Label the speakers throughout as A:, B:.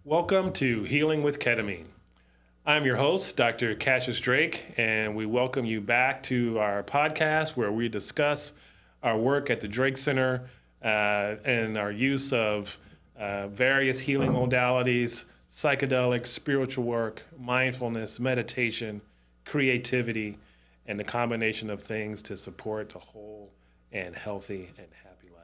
A: Welcome to Healing with Ketamine. I'm your host, Dr. Cassius Drake, and we welcome you back to our podcast where we discuss our work at the Drake Center and our use of various healing modalities, psychedelics, spiritual work, mindfulness, meditation, creativity, and the combination of things to support a whole and healthy and happy life.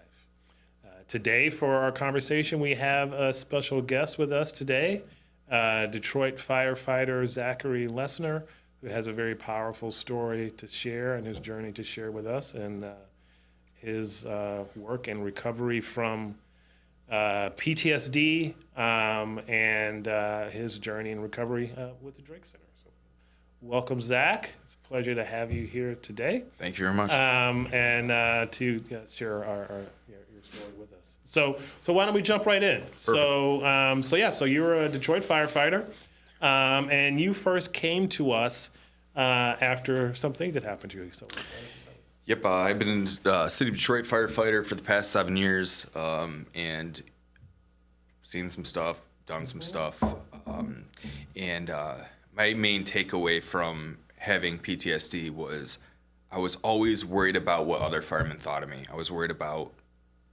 A: Today, for our conversation, we have a special guest with us today, Detroit firefighter Zachary Lesner, who has a very powerful story to share and his journey to share with us, and his work and recovery from PTSD and his journey in recovery with the Drake Center. So, welcome, Zach. It's a pleasure to have you here today.
B: Thank you very much.
A: And to share your story with us. So why don't we jump right in?
B: Perfect.
A: So you're a Detroit firefighter, and you first came to us after some things that happened to you.
B: Yep, I've been in City of Detroit firefighter for the past 7 years, and seen some stuff, done some stuff, and my main takeaway from having PTSD was I was always worried about what other firemen thought of me. I was worried about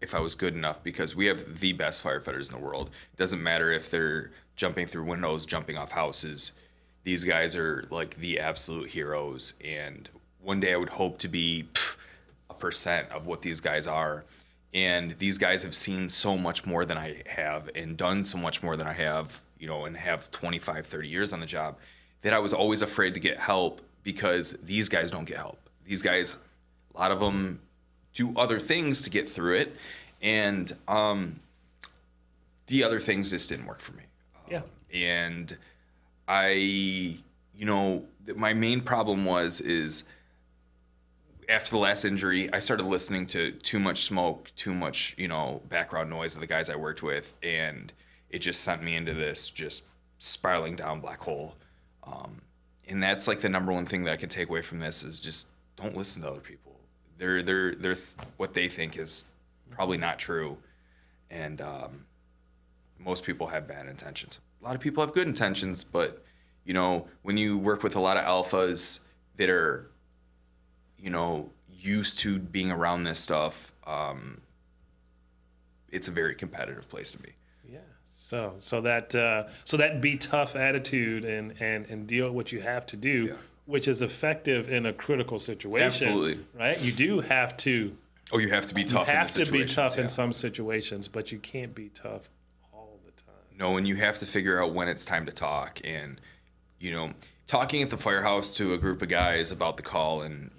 B: if I was good enough, because we have the best firefighters in the world. It doesn't matter if they're jumping through windows, jumping off houses. These guys are like the absolute heroes, and one day I would hope to be 1% of what these guys are. And these guys have seen so much more than I have and done so much more than I have, and have 25, 30 years on the job, that I was always afraid to get help because these guys don't get help. These guys, a lot of them do other things to get through it. And the other things just didn't work for me.
A: Yeah.
B: And my main problem is after the last injury, I started listening to too much smoke, too much, background noise of the guys I worked with. And it just sent me into this just spiraling down black hole. And that's like the number one thing that I can take away from this is just don't listen to other people. They're what they think is probably not true. And most people have bad intentions. A lot of people have good intentions, but when you work with a lot of alphas that are used to being around this stuff, it's a very competitive place to be.
A: Yeah. So that be tough attitude and deal with what you have to do, yeah, which is effective in a critical situation.
B: Absolutely.
A: Right? You do have to.
B: Oh, you have to be tough.
A: You have to be tough in some situations, but you can't be tough all the time.
B: No, and you have to figure out when it's time to talk. And talking at the firehouse to a group of guys about the call and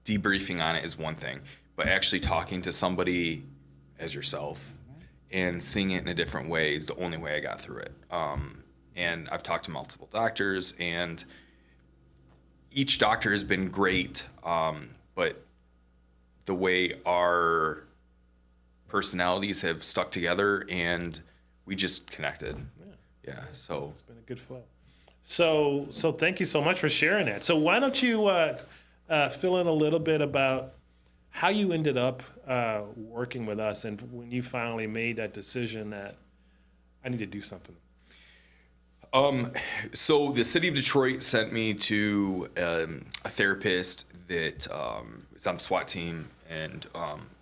B: debriefing on it is one thing, but actually talking to somebody as yourself and seeing it in a different way is the only way I got through it. And I've talked to multiple doctors, and each doctor has been great, but the way our personalities have stuck together and we just connected. Yeah. So
A: it's been a good flow. So thank you so much for sharing that. So why don't you fill in a little bit about how you ended up working with us and when you finally made that decision that I need to do something.
B: So the city of Detroit sent me to a therapist that is on the SWAT team and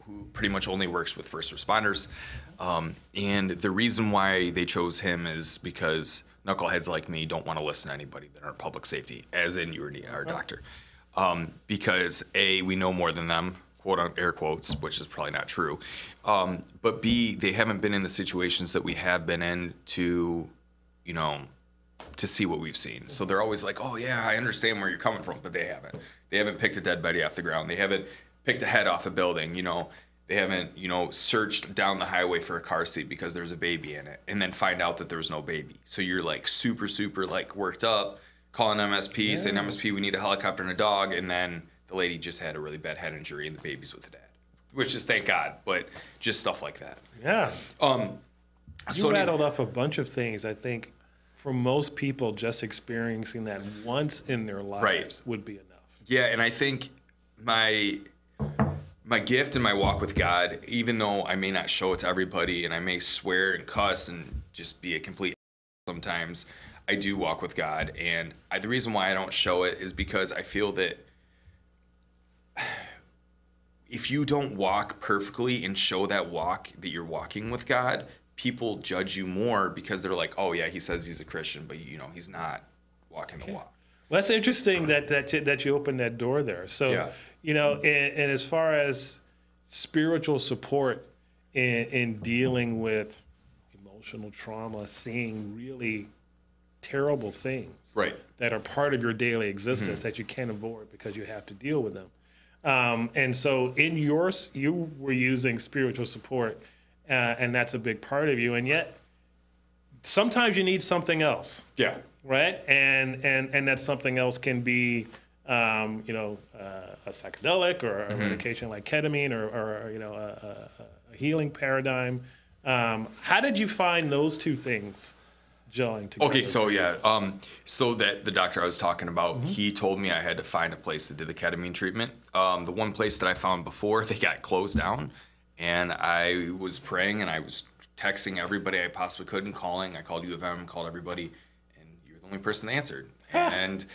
B: who pretty much only works with first responders. And the reason why they chose him is because knuckleheads like me don't want to listen to anybody that aren't public safety, as in you or our doctor. Because A, we know more than them, quote on air quotes, which is probably not true. But B, they haven't been in the situations that we have been in to see what we've seen. So they're always like, oh yeah, I understand where you're coming from, but they haven't. They haven't picked a dead body off the ground. They haven't picked a head off a building. They haven't, searched down the highway for a car seat because there's a baby in it and then find out that there was no baby. So you're like super like worked up, calling MSP, saying, MSP, we need a helicopter and a dog. And then the lady just had a really bad head injury and the baby's with the dad, which is thank God, but just stuff like that.
A: Yeah.
B: So
A: you rattled off a bunch of things. I think for most people, just experiencing that once in their lives would be enough.
B: Yeah. And I think my gift and my walk with God, even though I may not show it to everybody and I may swear and cuss and just be a complete sometimes I do walk with God, and the reason why I don't show it is because I feel that if you don't walk perfectly and show that walk that you're walking with God, people judge you more because they're like, oh yeah, he says he's a Christian, but he's not walking the walk.
A: Well, that's interesting that you opened that door there. So, and as far as spiritual support in dealing with emotional trauma, seeing really terrible things that are part of your daily existence that you can't avoid because you have to deal with them. And so in yours, you were using spiritual support, and that's a big part of you. And yet, sometimes you need something else.
B: Yeah.
A: Right. And that something else can be, a psychedelic or a medication like ketamine or a healing paradigm. How did you find those two things gelling together?
B: Okay, so so that the doctor I was talking about, he told me I had to find a place to do the ketamine treatment. The one place that I found before, they got closed down, and I was praying and I was texting everybody I possibly could and calling. I called U of M, called everybody, and you're the only person that answered. And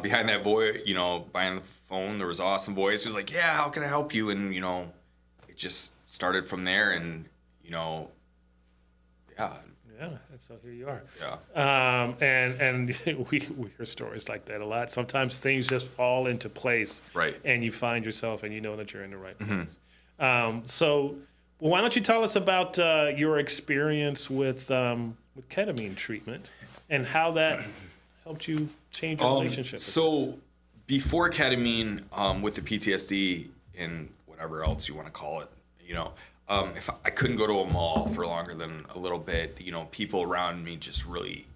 B: behind that voice, behind the phone, there was an awesome voice. He was like, yeah, how can I help you? And, it just started from there, and, yeah.
A: Yeah, and so here you are.
B: Yeah.
A: And we hear stories like that a lot. Sometimes things just fall into place,
B: right? And
A: you find yourself, and you know that you're in the right place. So, why don't you tell us about your experience with ketamine treatment and how that helped you change your relationship?
B: So, before ketamine, with the PTSD and whatever else you want to call it, if I couldn't go to a mall for longer than a little bit, people around me just really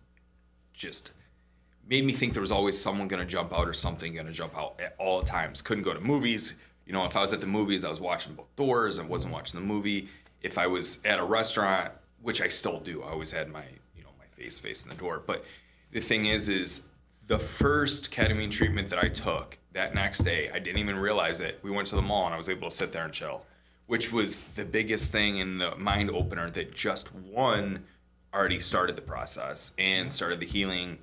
B: made me think there was always someone going to jump out or something going to jump out at all times. Couldn't go to movies. If I was at the movies, I was watching both doors. I wasn't watching the movie. If I was at a restaurant, which I still do, I always had my, my face facing the door. But the thing is the first ketamine treatment that I took that next day, I didn't even realize it. We went to the mall and I was able to sit there and chill, which was the biggest thing in the mind opener, that just one already started the process and started the healing,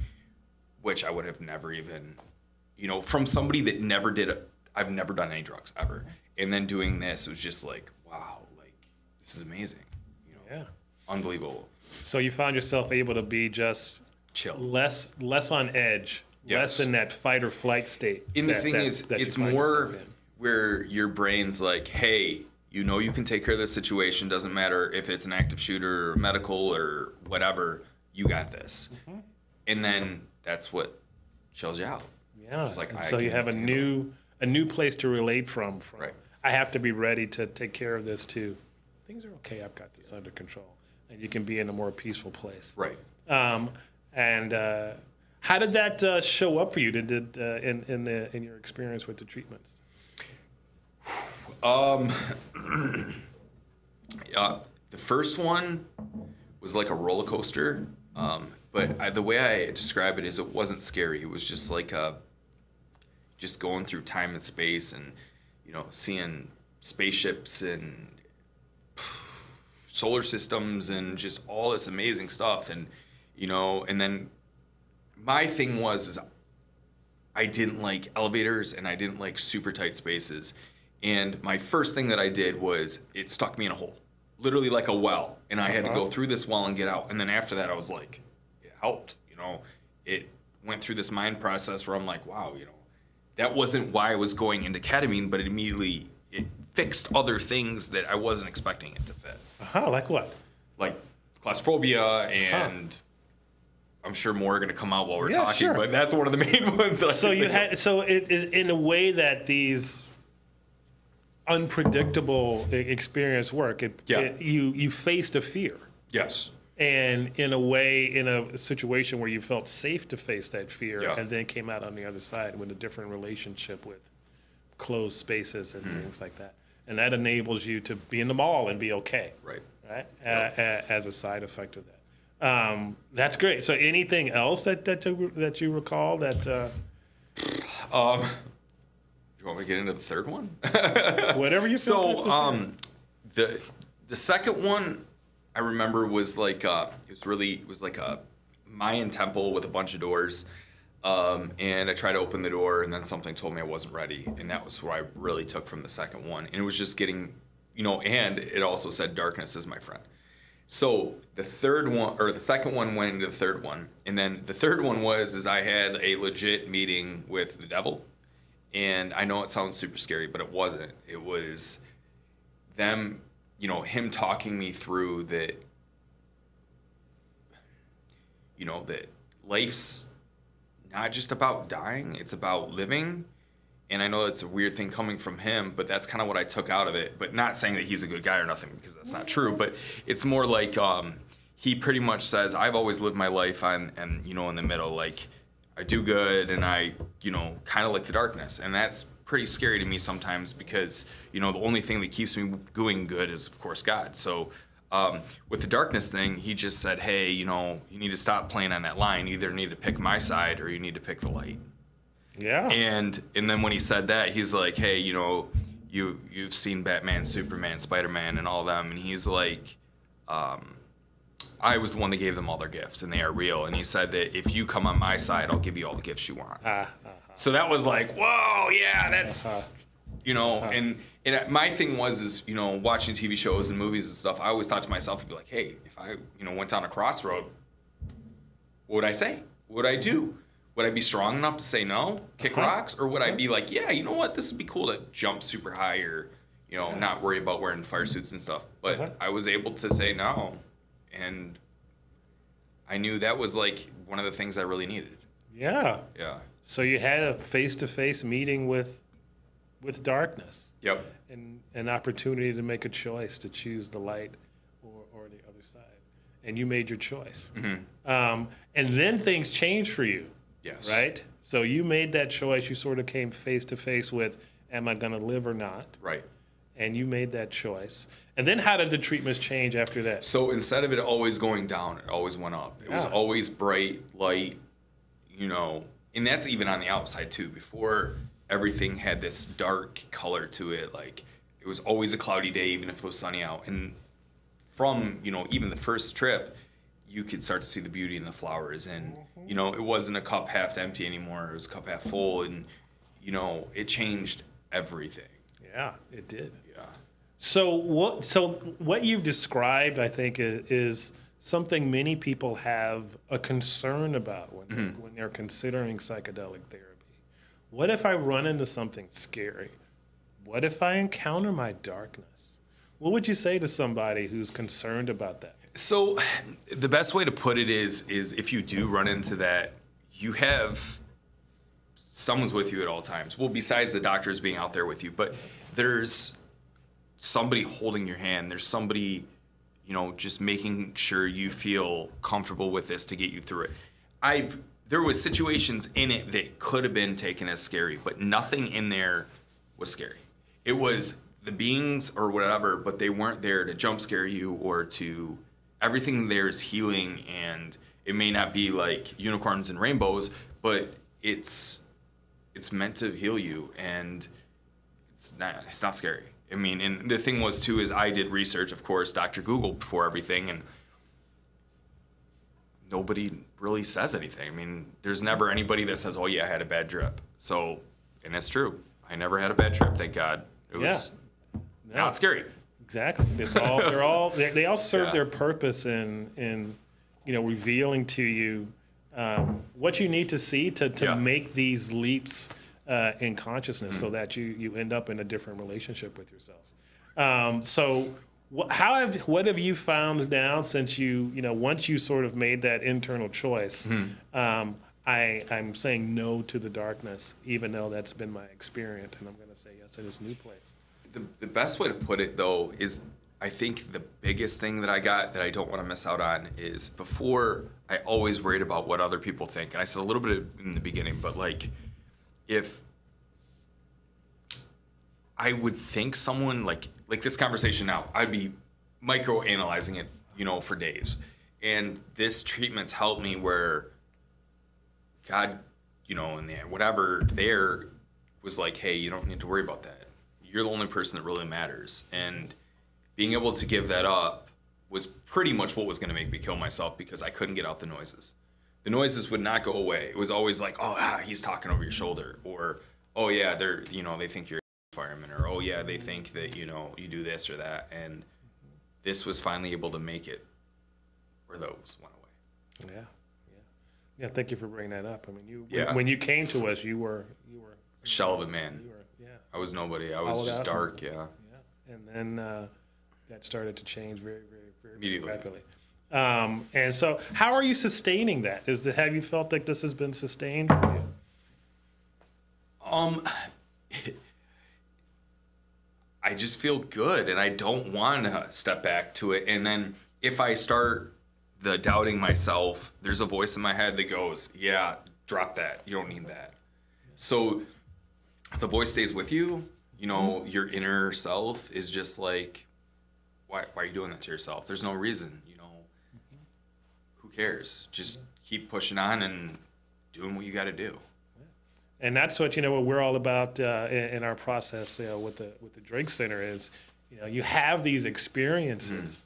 B: which I would have never even, from somebody that never did it. I've never done any drugs ever. And then doing this, it was just like, wow, this is amazing.
A: Yeah.
B: Unbelievable.
A: So you found yourself able to be just
B: chill,
A: less on edge, less in that fight or flight state.
B: And the thing is, it's more where your brain's like, hey, you can take care of this situation. Doesn't matter if it's an active shooter or medical or whatever, you got this. And then that's what chills you out.
A: Yeah. So you have a new place to relate from.
B: Right.
A: I have to be ready to take care of this too. Things are okay. I've got this under control, and you can be in a more peaceful place.
B: Right.
A: And how did that show up for you? In your experience with the treatments?
B: The first one was like a roller coaster, but the way I describe it is it wasn't scary. It was just like just going through time and space, and seeing spaceships and solar systems and just all this amazing stuff, and and then my thing was I didn't like elevators and I didn't like super tight spaces. And my first thing that I did was it stuck me in a hole, literally like a well. And I had to go through this well and get out. And then after that, I was like, it helped, it went through this mind process where I'm like, wow, that wasn't why I was going into ketamine, but it fixed other things that I wasn't expecting it to fit.
A: Like what?
B: Like claustrophobia and I'm sure more are going to come out while we're talking, but that's one of the main ones that
A: in a way that these unpredictable experience work, you faced a fear.
B: Yes.
A: And in a way, in a situation where you felt safe to face that fear, and then came out on the other side with a different relationship with closed spaces and things like that. And that enables you to be in the mall and be okay. Right. As a side effect of that. That's great. So anything else that you recall that?
B: Do you want me to get into the third one?
A: Whatever you feel.
B: So the second one I remember was like it was like a Mayan temple with a bunch of doors. And I tried to open the door, and then something told me I wasn't ready. And that was what I really took from the second one. And it was just getting, and it also said darkness is my friend. So the second one went into the third one. And then the third one is I had a legit meeting with the devil. And I know it sounds super scary, but it wasn't. It was them, him talking me through that, that life's not just about dying, it's about living. And I know it's a weird thing coming from him, but that's kind of what I took out of it. But not saying that he's a good guy or nothing, because that's not true. But it's more like he pretty much says, I've always lived my life in the middle. Like, I do good, and I, kind of like the darkness. And that's pretty scary to me sometimes because, the only thing that keeps me going good is, of course, God. So with the darkness thing, he just said, hey, you need to stop playing on that line. You either need to pick my side or you need to pick the light.
A: Yeah.
B: And then when he said that, he's like, hey, you've seen Batman, Superman, Spider-Man, and all them. And he's like, I was the one that gave them all their gifts, and they are real. And he said that if you come on my side, I'll give you all the gifts you want. So that was like, whoa, yeah, that's, and my thing is, watching TV shows and movies and stuff, I always thought to myself, I'd be like, hey, if I, went down a crossroad, what would I say? What would I do? Would I be strong enough to say no, kick rocks? Or would I be like, yeah, you know what, this would be cool to jump super high or, not worry about wearing fire suits and stuff. But I was able to say no. And I knew that was like one of the things I really needed.
A: Yeah.
B: Yeah.
A: So you had a face-to-face meeting with darkness.
B: Yep.
A: And an opportunity to make a choice to choose the light or the other side. And you made your choice. Mm-hmm. And then things changed for you.
B: Yes.
A: Right? So you made that choice. You sort of came face-to-face with, am I going to live or not?
B: Right.
A: And you made that choice. And then how did the treatments change after that?
B: So instead of it always going down, it always went up. It was always bright, light, and that's even on the outside too. Before, everything had this dark color to it. Like, it was always a cloudy day, even if it was sunny out. And from, even the first trip, you could start to see the beauty in the flowers. And, it wasn't a cup half empty anymore. It was a cup half full. And, it changed everything.
A: Yeah, it did.
B: Yeah.
A: So what you've described, I think, is something many people have a concern about when they're considering psychedelic therapy. What if I run into something scary? What if I encounter my darkness? What would you say to somebody who's concerned about that?
B: So the best way to put it is if you do run into that, you have someone's with you at all times. Well, besides the doctors being out there with you, but there's somebody holding your hand. There's somebody, just making sure you feel comfortable with this to get you through it. There was situations in it that could have been taken as scary, but nothing in there was scary. It was the beings or whatever, but they weren't there to jump scare you or to, everything there is healing, and it may not be like unicorns and rainbows, but it's meant to heal you, and it's not scary. I mean, and the thing was too is I did research, of course, Dr. Google before everything, and nobody really says anything. I mean, there's never anybody that says, "Oh yeah, I had a bad trip." So, and it's true. I never had a bad trip, thank God. It was not scary.
A: Exactly. It's all they all serve their purpose in revealing to you what you need to see to make these leaps in consciousness, so that you end up in a different relationship with yourself. So what have you found now since once you sort of made that internal choice? I'm saying no to the darkness, even though that's been my experience, and I'm going to say yes to this new place.
B: The best way to put it, though, is I think the biggest thing that I got that I don't want to miss out on is before I always worried about what other people think. And I said a little bit in the beginning, but like if I would think someone like this conversation now, I'd be micro-analyzing it, for days. And this treatment's helped me where God, and whatever there was like, hey, you don't need to worry about that. You're the only person that really matters. And being able to give that up was pretty much what was going to make me kill myself, because I couldn't get out the noises. The noises would not go away. It was always like, oh, he's talking over your shoulder, or oh yeah, they're they think you're a fireman, or oh yeah, they think that you do this or that, and this was finally able to make it where those went away.
A: Yeah. Thank you for bringing that up. I mean, when you came to us, you were
B: a shell of a man. I was nobody. I was just dark. Yeah.
A: And then that started to change very, very, very
B: immediately.
A: Rapidly. And so, how are you sustaining that? Have you felt like this has been sustained for you?
B: I just feel good, and I don't want to step back to it. And then if I start the doubting myself, there's a voice in my head that goes, "Yeah, drop that. You don't need that." So the voice stays with you. Your inner self is just like, why are you doing that to yourself? There's no reason. Who cares? Just keep pushing on and doing what you got to do.
A: And that's what what we're all about in our process. With the Drake Center is, you have these experiences,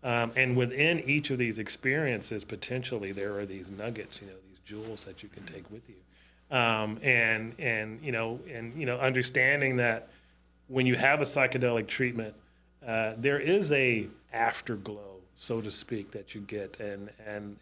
A: and within each of these experiences, potentially there are these nuggets, these jewels that you can take with you, and understanding that when you have a psychedelic treatment, there is a afterglow, so to speak, that you get, and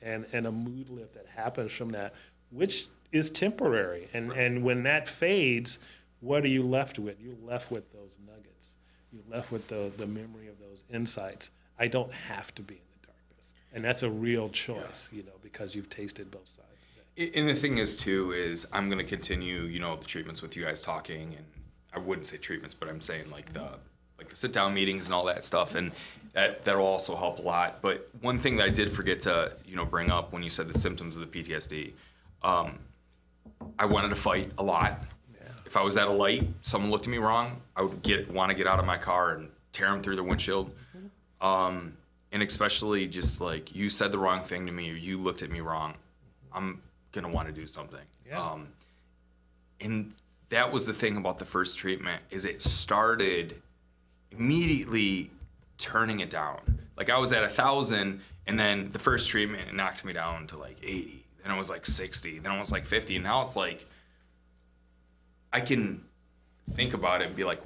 A: a mood lift that happens from that, which is temporary. And when that fades, what are you left with? You're left with those nuggets. You're left with the memory of those insights. I don't have to be in the darkness. And that's a real choice, because you've tasted both sides of that.
B: And the thing is, too, is I'm going to continue, the treatments with you guys talking, and I wouldn't say treatments, but I'm saying like the sit-down meetings and all that stuff, and that'll also help a lot. But one thing that I did forget to, bring up when you said the symptoms of the PTSD, I wanted to fight a lot. Yeah. If I was at a light, someone looked at me wrong, I would want to get out of my car and tear them through their windshield. And especially just like you said the wrong thing to me, or you looked at me wrong, I'm gonna want to do something. Yeah. And that was the thing about the first treatment, is it started immediately turning it down. Like I was at 1,000, and then the first treatment, it knocked me down to like 80. Then it was like 60. Then it was like 50. And now it's like, I can think about it and be like,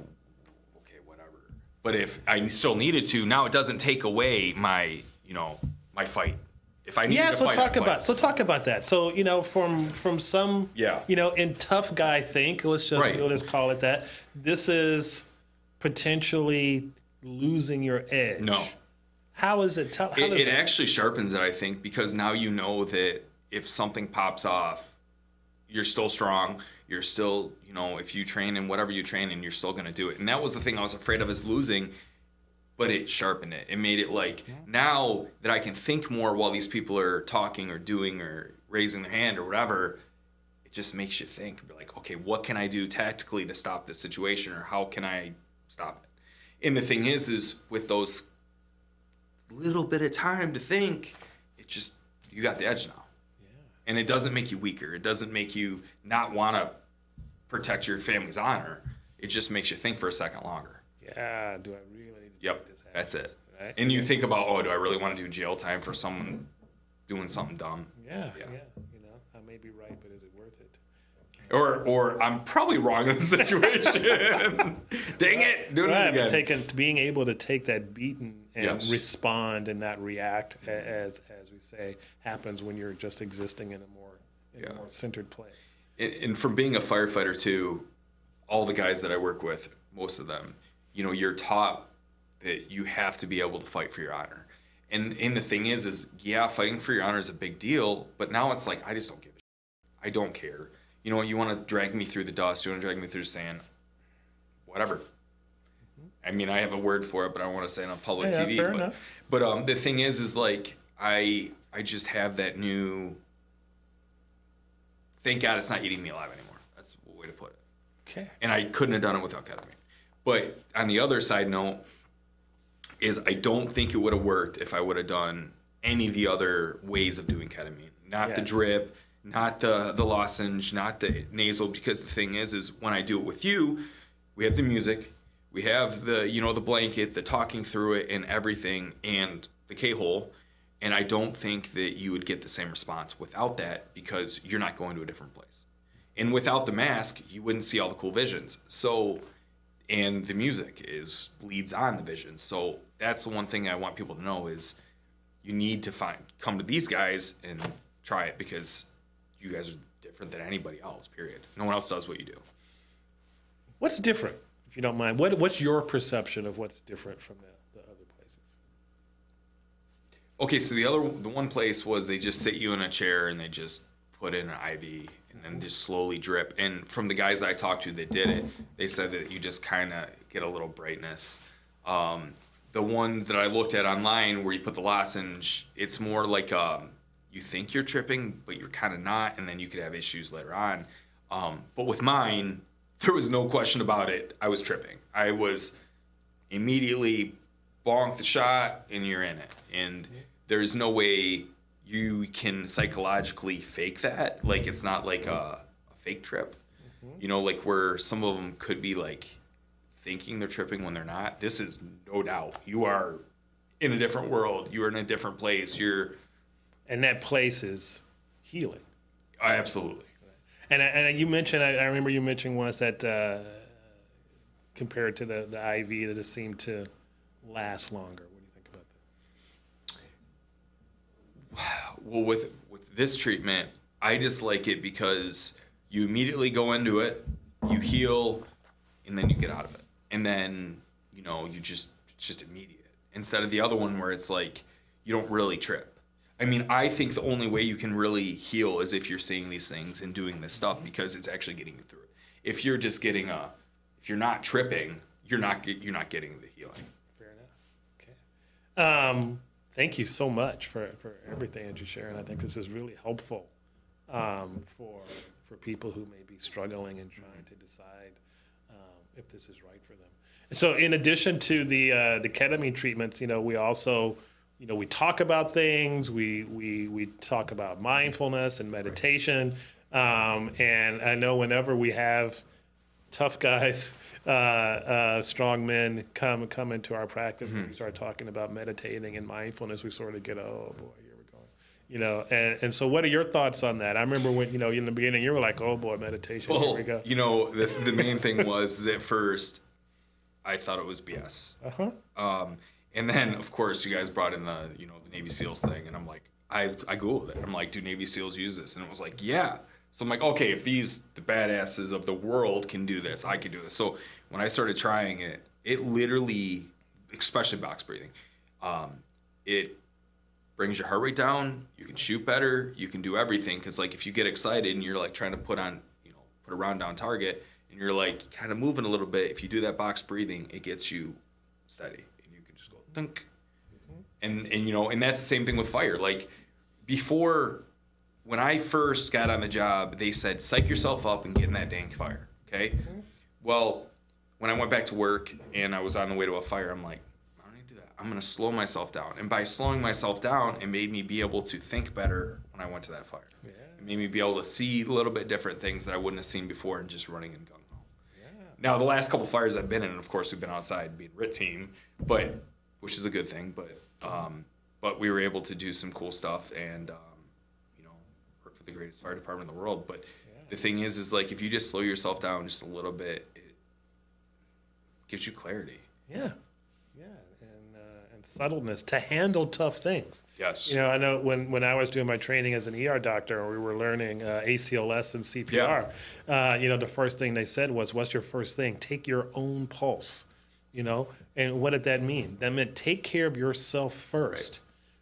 B: okay, whatever. But if I still needed to, now it doesn't take away my, my fight. If I need to fight,
A: talk about that. So, from some, in tough guy think, let's just call it that. This is potentially losing your edge.
B: No.
A: How is it?
B: It actually sharpens it, I think, because now you know that if something pops off, you're still strong. You're still, if you train in whatever you train in, you're still going to do it. And that was the thing I was afraid of, is losing, but it sharpened it. It made it like, now that I can think more while these people are talking or doing or raising their hand or whatever, it just makes you think. Be like, okay, what can I do tactically to stop this situation, or how can I stop it? And the thing is with those little bit of time to think, you got the edge now. And it doesn't make you weaker. It doesn't make you not want to protect your family's honor. It just makes you think for a second longer.
A: Yeah, do I really need to
B: make this happen? That's it. Right? And you think about, do I really want to do jail time for someone doing something dumb?
A: Yeah. I may be right, but is it worth it?
B: Or I'm probably wrong in the situation. Dang it, doing it again.
A: Being able to take that beating and respond and not react, as we say, happens when you're just existing in a more centered place.
B: And from being a firefighter too, all the guys that I work with, most of them, you're taught that you have to be able to fight for your honor. And the thing is fighting for your honor is a big deal, but now it's like, I just don't give a shit. I don't care. You want to drag me through the dust, you want to drag me through the sand, whatever. I mean, I have a word for it, but I don't want to say it on public TV.
A: Fair enough.
B: But the thing is like, I just have that new, thank God it's not eating me alive anymore. That's the way to put it.
A: Okay.
B: And I couldn't have done it without ketamine. But on the other side note is, I don't think it would have worked if I would have done any of the other ways of doing ketamine. Not the drip, not the lozenge, not the nasal, because the thing is when I do it with you, we have the music, we have the, the blanket, the talking through it and everything, and the K-hole. And I don't think that you would get the same response without that, because you're not going to a different place. And without the mask, you wouldn't see all the cool visions. So, and the music leads on the visions. So that's the one thing I want people to know is you need to come to these guys and try it, because you guys are different than anybody else, period. No one else does what you do.
A: What's different, if you don't mind? What's your perception of what's different from the other places?
B: Okay, so the one place was they just sit you in a chair and they just put in an IV and then just slowly drip. And from the guys I talked to that did it, they said that you just kind of get a little brightness. The one that I looked at online where you put the lozenge, it's more like you think you're tripping, but you're kind of not, and then you could have issues later on. But with mine, there was no question about it. I was tripping. I was immediately bonk the shot, and you're in it. And there's no way you can psychologically fake that. Like, it's not like a fake trip. You know, like where some of them could be like thinking they're tripping when they're not. This is no doubt. You are in a different world. You are in a different place.
A: And that place is healing.
B: Absolutely.
A: And you mentioned, I remember you mentioning once that compared to the IV, that it seemed to last longer. What do you think about that?
B: Well, with this treatment, I just like it because you immediately go into it, you heal, and then you get out of it. And then, you know, it's just immediate. Instead of the other one where it's like, you don't really trip. I mean, I think the only way you can really heal is if you're seeing these things and doing this stuff, because it's actually getting you through it. If you're just getting if you're not tripping, you're not getting the healing.
A: Fair enough. Okay. Thank you so much for everything that you're sharing. I think this is really helpful for people who may be struggling and trying to decide if this is right for them. So, in addition to the ketamine treatments, you know, we also, you know, we talk about things. We talk about mindfulness and meditation. And I know whenever we have tough guys, strong men come into our practice and we start talking about meditating and mindfulness, we sort of get, oh boy, here we go. You know, and so what are your thoughts on that? I remember when, you know, in the beginning you were like, oh boy, meditation, here we go.
B: You know, the main thing was at first I thought it was BS. And then, of course, you guys brought in the Navy SEALs thing, and I'm like, I Googled it. I'm like, do Navy SEALs use this? And it was like, yeah. So I'm like, okay, if the badasses of the world can do this, I can do this. So when I started trying it, it literally, especially box breathing, it brings your heart rate down. You can shoot better. You can do everything. Because, like, if you get excited and you're, like, trying to put a round down target, and you're, like, kind of moving a little bit, if you do that box breathing, it gets you steady. Dunk. And you know, and that's the same thing with fire. Like, before, when I first got on the job, they said, psych yourself up and get in that dang fire, okay? Well, when I went back to work and I was on the way to a fire, I'm like, I don't need to do that. I'm going to slow myself down. And by slowing myself down, it made me be able to think better when I went to that fire. Yeah. It made me be able to see a little bit different things that I wouldn't have seen before and just running and gung-ho. Yeah. Now, the last couple fires I've been in, of course, we've been outside being RIT team, which is a good thing, but we were able to do some cool stuff and, you know, work for the greatest fire department in the world. But the thing is like, if you just slow yourself down just a little bit, it gives you clarity.
A: Yeah, and subtleness to handle tough things.
B: Yes.
A: You know, I know when I was doing my training as an ER doctor, we were learning ACLS and CPR. Yeah. You know, the first thing they said was, what's your first thing? Take your own pulse. You know, and what did that mean? That meant take care of yourself first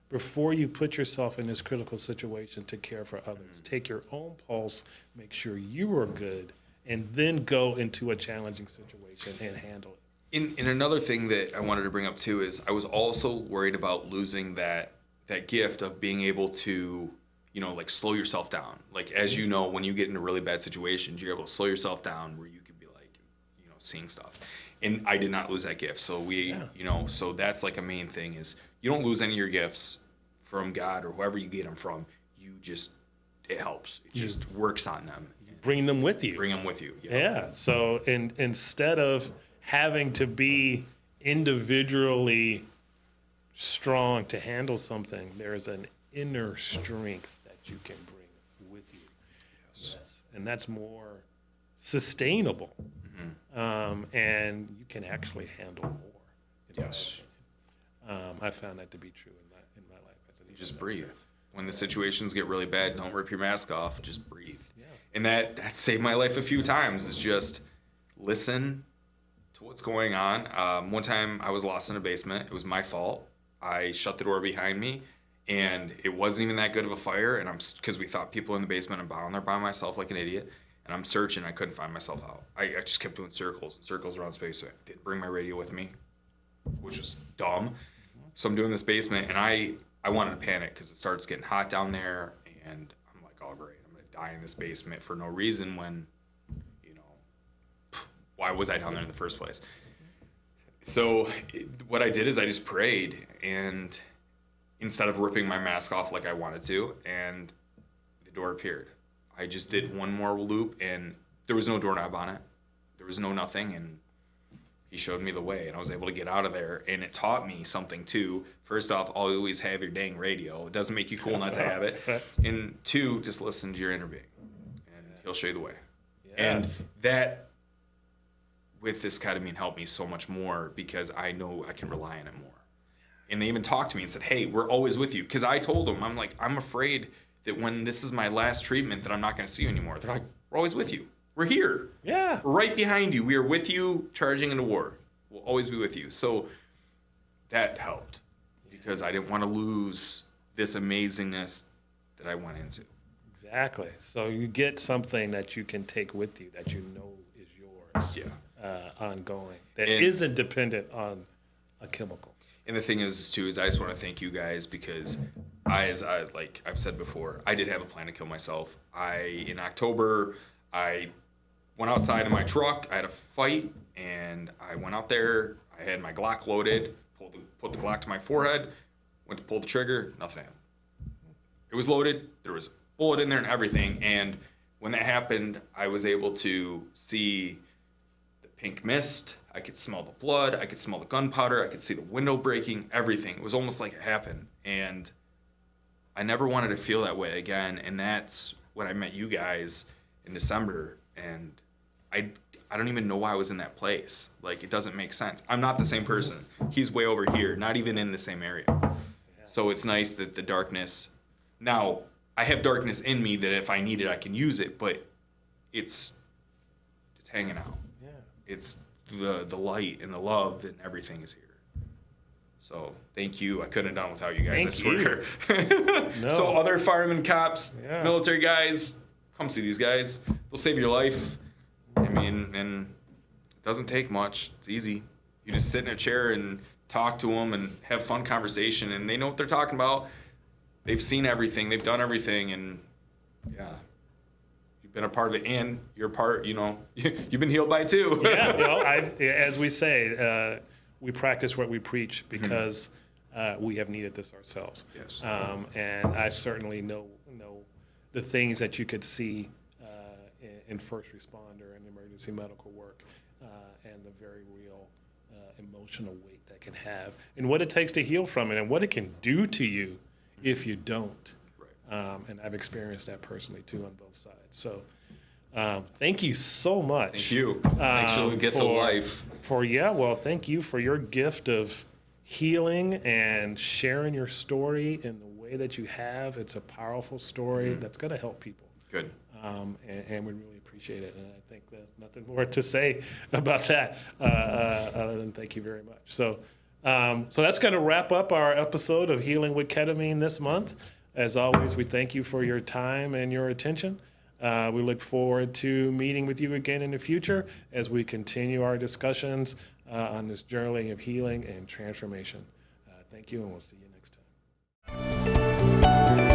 A: before you put yourself in this critical situation to care for others. Take your own pulse, make sure you are good, and then go into a challenging situation and handle it.
B: And another thing that I wanted to bring up too is I was also worried about losing that gift of being able to, you know, like slow yourself down. Like, as you know, when you get into really bad situations, you're able to slow yourself down where you can be like, you know, seeing stuff. And I did not lose that gift. So you know, so that's like a main thing is you don't lose any of your gifts from God or whoever you get them from. It helps. It just works on them.
A: Bring them with you.
B: Bring them with you.
A: Yeah. So instead of having to be individually strong to handle something, there is an inner strength that you can bring with you. Yes. And that's more sustainable. And you can actually handle more.
B: Yes.
A: I found that to be true in my life.
B: You just breathe. When the situations get really bad, don't rip your mask off. Just breathe.
A: Yeah.
B: And that saved my life a few times. Is just listen to what's going on. One time I was lost in a basement. It was my fault. I shut the door behind me, and it wasn't even that good of a fire. And because we thought people in the basement, I'm down there by myself like an idiot. And I'm searching. I couldn't find myself out. I just kept doing circles and circles around the basement. Didn't bring my radio with me, which was dumb. So I'm doing this basement, and I wanted to panic because it starts getting hot down there, and I'm like, oh great, I'm gonna die in this basement for no reason when, why was I down there in the first place? So what I did is I just prayed, and instead of ripping my mask off like I wanted to, and the door appeared. I just did one more loop, and there was no doorknob on it. There was no nothing, and he showed me the way, and I was able to get out of there. And it taught me something too. First off, always have your dang radio. It doesn't make you cool not to have it. And two, just listen to your inner being, and he'll show you the way. Yes. And that, with this ketamine, helped me so much more because I know I can rely on it more. And they even talked to me and said, hey, we're always with you. Because I told them, I'm like, I'm afraid that when this is my last treatment that I'm not going to see you anymore. They're like, we're always with you. We're here.
A: Yeah.
B: We're right behind you. We are with you charging into war. We'll always be with you. So that helped because I didn't want to lose this amazingness that I went into.
A: Exactly. So you get something that you can take with you that you know is yours.
B: Yeah.
A: Ongoing. That isn't dependent on a chemical.
B: And the thing is, too, is I just want to thank you guys because like I've said before, I did have a plan to kill myself. In October, I went outside in my truck. I had a fight, and I went out there. I had my Glock loaded, put the Glock to my forehead, went to pull the trigger, nothing happened. It was loaded. There was a bullet in there and everything. And when that happened, I was able to see the pink mist. I could smell the blood. I could smell the gunpowder. I could see the window breaking, everything. It was almost like it happened. And I never wanted to feel that way again. And that's when I met you guys in December. And I don't even know why I was in that place. Like, it doesn't make sense. I'm not the same person. He's way over here, not even in the same area. So it's nice that the darkness, now I have darkness in me that if I need it, I can use it, but it's hanging out.
A: Yeah.
B: It's the light and the love and everything is here. So thank you. I couldn't have done it without you guys.
A: Thank
B: I swear.
A: No.
B: So other firemen, cops,
A: Yeah.
B: military guys, come see these guys. They'll save your life. I mean, and it doesn't take much. It's easy. You just sit in a chair and talk to them and have fun conversation, and they know what they're talking about. They've seen everything. They've done everything, and yeah. Been a part of it, and you're part, you've been healed by it too.
A: Yeah, as we say, we practice what we preach because we have needed this ourselves.
B: Yes.
A: And I certainly know the things that you could see in first responder and emergency medical work, and the very real emotional weight that can have, and what it takes to heal from it, and what it can do to you if you don't. And I've experienced that personally too on both sides. So thank you so much.
B: Thank you. Thanks for the gift of life.
A: Thank you for your gift of healing and sharing your story in the way that you have. It's a powerful story that's going to help people.
B: Good.
A: And we really appreciate it. And I think there's nothing more to say about that other than thank you very much. So that's going to wrap up our episode of Healing with Ketamine this month. As always, we thank you for your time and your attention. We look forward to meeting with you again in the future as we continue our discussions on this journey of healing and transformation. Thank you, and we'll see you next time.